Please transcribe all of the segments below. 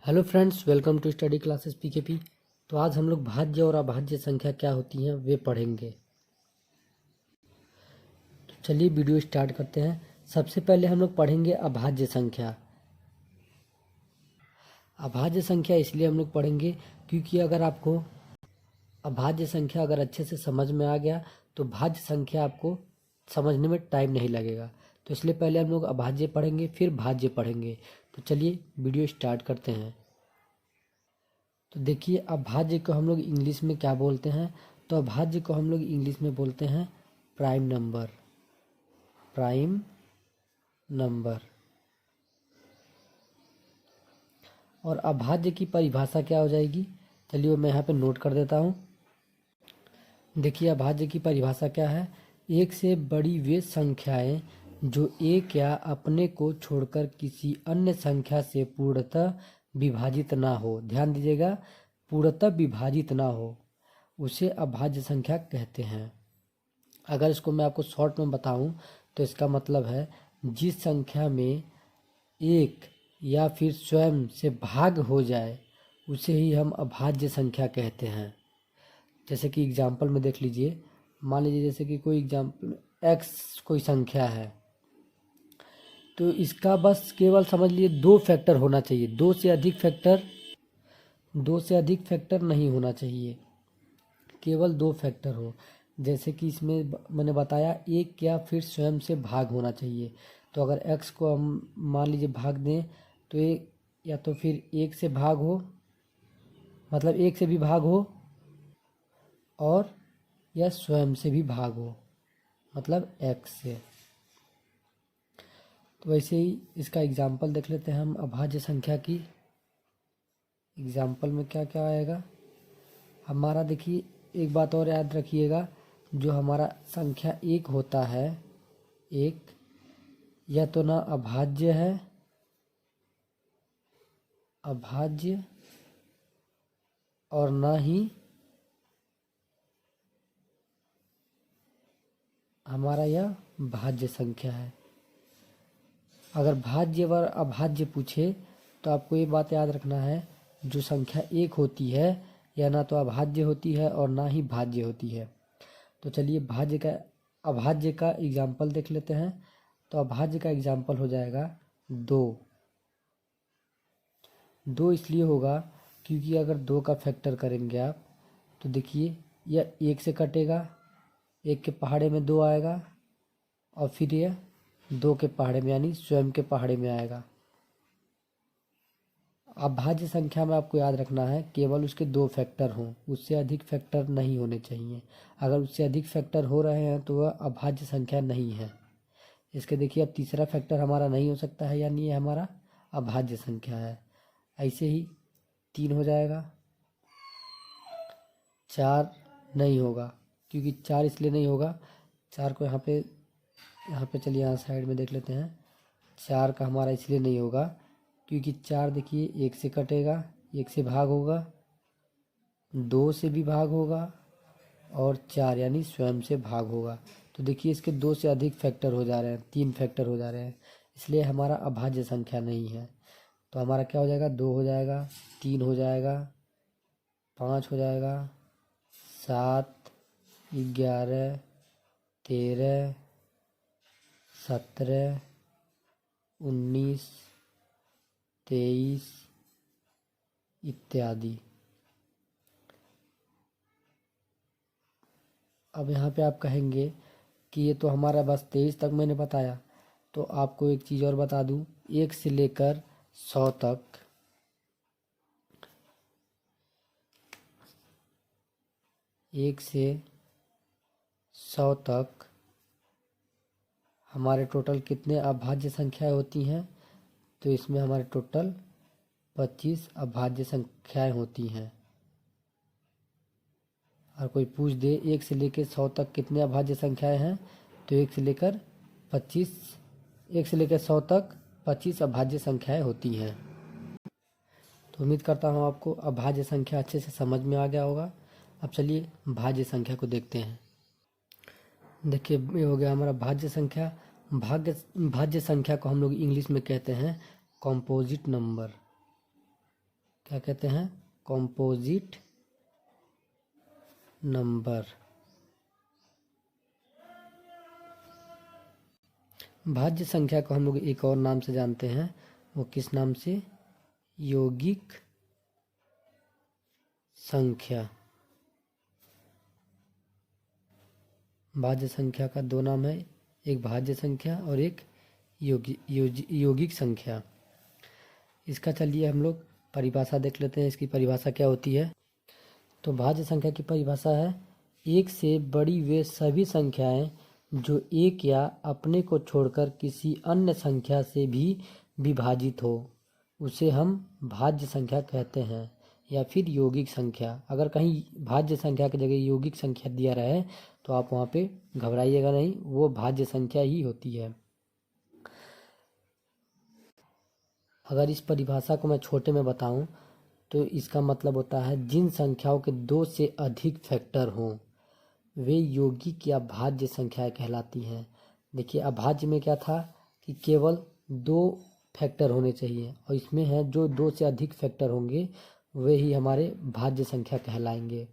Hello friends, welcome to study classes PKP. तो आज हम लोग भाज्य और अभाज्य संख्या क्या होती हैं वे पढ़ेंगे। तो चलिए वीडियो स्टार्ट करते हैं। सबसे पहले हम लोग पढ़ेंगे अभाज्य संख्या। अभाज्य संख्या इसलिए हम लोग पढ़ेंगे क्योंकि अगर आपको अभाज्य संख्या अगर अच्छे से समझ में आ गया तो भाज्य संख्या आपको समझने में टाइम नहीं लगेगा। तो इसलिए पहले हम लोग अभाज्य पढ़ेंगे, फिर भाज्य पढ़ेंगे। तो चलिए वीडियो स्टार्ट करते हैं। तो देखिए, अभाज्य को हम लोग इंग्लिश में क्या बोलते हैं। तो अभाज्य को हम लोग इंग्लिश में बोलते हैं प्राइम नंबर। Prime number. और अभाज्य की परिभाषा क्या हो जाएगी, चलिए मैं यहाँ पे नोट कर देता हूँ। देखिए, अभाज्य की परिभाषा क्या है। एक से बड़ी वे संख्याएं जो एक या अपने को छोड़कर किसी अन्य संख्या से पूर्णतः विभाजित ना हो। ध्यान दीजिएगा, पूर्णतः विभाजित ना हो, उसे अभाज्य संख्या कहते हैं। अगर इसको मैं आपको शॉर्ट में बताऊं तो इसका मतलब है जिस संख्या में एक या फिर स्वयं से भाग हो जाए उसे ही हम अभाज्य संख्या कहते हैं। जैसे कि एग्जाम्पल में देख लीजिए, मान लीजिए जैसे कि कोई एग्जाम्पल एक्स कोई संख्या है, तो इसका बस केवल समझ लिए दो फैक्टर होना चाहिए। दो से अधिक फैक्टर नहीं होना चाहिए, केवल दो फैक्टर हो। जैसे कि इसमें मैंने बताया एक या फिर स्वयं से भाग होना चाहिए। तो अगर x को हम मान लीजिए भाग दें तो एक या तो फिर एक से भाग हो, मतलब एक से भी भाग हो, और या स्वयं से भी भाग हो, मतलब x से। तो वैसे ही इसका एग्जाम्पल देख लेते हैं हम अभाज्य संख्या की। एग्जाम्पल में क्या क्या आएगा हमारा। देखिए, एक बात और याद रखिएगा, जो हमारा संख्या एक होता है, एक या तो ना अभाज्य है, अभाज्य, और ना ही हमारा यह भाज्य संख्या है। अगर भाज्य व अभाज्य पूछे तो आपको ये बात याद रखना है, जो संख्या एक होती है या ना तो अभाज्य होती है और ना ही भाज्य होती है। तो चलिए अभाज्य का एग्जाम्पल देख लेते हैं। तो अभाज्य का एग्जाम्पल हो जाएगा दो। दो इसलिए होगा क्योंकि अगर दो का फैक्टर करेंगे आप तो देखिए यह एक से कटेगा, एक के पहाड़े में दो आएगा, और फिर यह दो के पहाड़े में यानी स्वयं के पहाड़े में आएगा। अभाज्य संख्या में आपको याद रखना है केवल उसके दो फैक्टर हों, उससे अधिक फैक्टर नहीं होने चाहिए। अगर उससे अधिक फैक्टर हो रहे हैं तो वह अभाज्य संख्या नहीं है। इसके देखिए अब तीसरा फैक्टर हमारा नहीं हो सकता है, यानी ये हमारा अभाज्य संख्या है। ऐसे ही तीन हो जाएगा, चार नहीं होगा, क्योंकि चार इसलिए नहीं होगा, चार को यहाँ पे चलिए यहाँ साइड में देख लेते हैं। चार का हमारा इसलिए नहीं होगा क्योंकि चार देखिए एक से कटेगा, एक से भाग होगा, दो से भी भाग होगा, और चार यानी स्वयं से भाग होगा। तो देखिए इसके दो से अधिक फैक्टर हो जा रहे हैं, तीन फैक्टर हो जा रहे हैं, इसलिए हमारा अभाज्य संख्या नहीं है। तो हमारा क्या हो जाएगा, दो हो जाएगा, तीन हो जाएगा, पाँच हो जाएगा, सात, 11, 13, 17, 19, 23 इत्यादि। अब यहाँ पे आप कहेंगे कि ये तो हमारा बस 23 तक मैंने बताया। तो आपको एक चीज़ और बता दूँ, एक से लेकर 100 तक, एक से 100 तक हमारे टोटल कितने अभाज्य संख्याएं होती हैं। तो इसमें हमारे टोटल 25 अभाज्य संख्याएं होती हैं। और कोई पूछ दे एक से लेकर 100 तक कितने अभाज्य संख्याएं हैं, तो एक से लेकर 100 तक 25 अभाज्य संख्याएं होती हैं। तो उम्मीद करता हूँ आपको अभाज्य संख्या अच्छे से समझ में आ गया होगा। अब चलिए भाज्य संख्या को देखते हैं। देखिए, ये हो गया हमारा भाज्य संख्या। भाज्य संख्या को हम लोग इंग्लिश में कहते हैं कंपोजिट नंबर। क्या कहते हैं, कॉम्पोजिट नंबर। भाज्य संख्या को हम लोग एक और नाम से जानते हैं, वो किस नाम से, यौगिक संख्या। भाज्य संख्या का दो नाम है, एक भाज्य संख्या और एक यौगिक संख्या। इसका चलिए हम लोग परिभाषा देख लेते हैं, इसकी परिभाषा क्या होती है। तो भाज्य संख्या की परिभाषा है, एक से बड़ी वे सभी संख्याएं जो एक या अपने को छोड़कर किसी अन्य संख्या से भी विभाजित हो, उसे हम भाज्य संख्या कहते हैं, या फिर यौगिक संख्या। अगर कहीं भाज्य संख्या की जगह यौगिक संख्या दिया रहे तो आप वहाँ पे घबराइएगा नहीं, वो भाज्य संख्या ही होती है। अगर इस परिभाषा को मैं छोटे में बताऊं तो इसका मतलब होता है, जिन संख्याओं के दो से अधिक फैक्टर हों वे यौगिक या भाज्य संख्याएं कहलाती हैं। देखिए अभाज्य में क्या था कि केवल दो फैक्टर होने चाहिए, और इसमें है जो दो से अधिक फैक्टर होंगे वे ही हमारे भाज्य संख्या कहलाएंगे।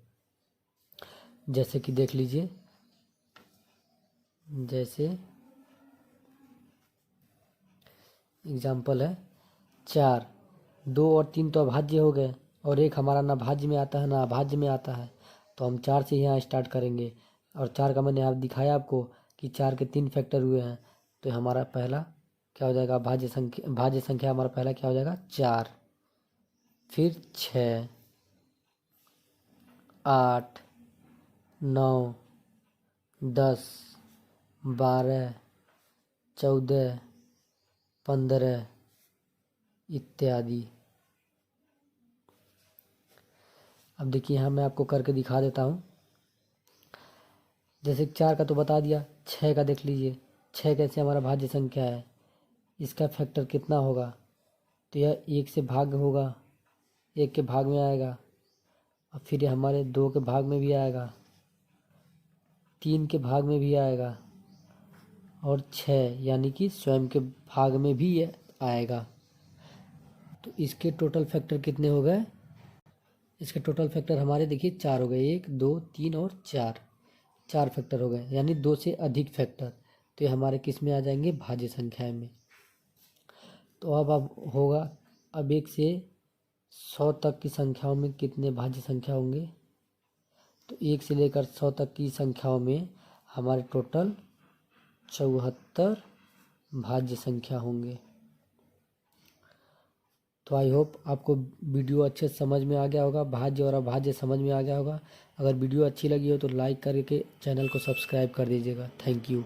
जैसे कि देख लीजिए, जैसे एग्जाम्पल है 4, 2 और 3 तो अभाज्य हो गए, और एक हमारा ना भाज्य में आता है ना अभाज्य में आता है, तो हम 4 से यहाँ स्टार्ट करेंगे। और 4 का मैंने आप दिखाया आपको कि 4 के 3 फैक्टर हुए हैं, तो हमारा पहला क्या हो जाएगा, भाज्य संख्या हमारा पहला क्या हो जाएगा, 4। फिर 6, 8, 9, 10, 12, 14, 15 इत्यादि। अब देखिए यहाँ मैं आपको करके दिखा देता हूँ। जैसे 4 का तो बता दिया, 6 का देख लीजिए, 6 कैसे हमारा भाज्य संख्या है, इसका फैक्टर कितना होगा, तो यह 1 से भाग होगा, 1 के भाग में आएगा, और फिर ये हमारे 2 के भाग में भी आएगा, 3 के भाग में भी आएगा, और 6 यानी कि स्वयं के भाग में भी ये आएगा। तो इसके टोटल फैक्टर कितने हो गए, इसके टोटल फैक्टर हमारे देखिए 4 हो गए, 1, 2, 3 और 4 फैक्टर हो गए, यानी 2 से अधिक फैक्टर। तो ये हमारे किस में आ जाएंगे, भाज्य संख्या में। तो अब होगा, अब 1 से 100 तक की संख्याओं में कितने भाज्य संख्या होंगे, तो 1 से लेकर 100 तक की संख्याओं में हमारे टोटल 74 भाज्य संख्या होंगे। तो आई होप आपको वीडियो अच्छे समझ में आ गया होगा, भाज्य और अभाज्य समझ में आ गया होगा। अगर वीडियो अच्छी लगी हो तो लाइक करके चैनल को सब्सक्राइब कर दीजिएगा। Thank you.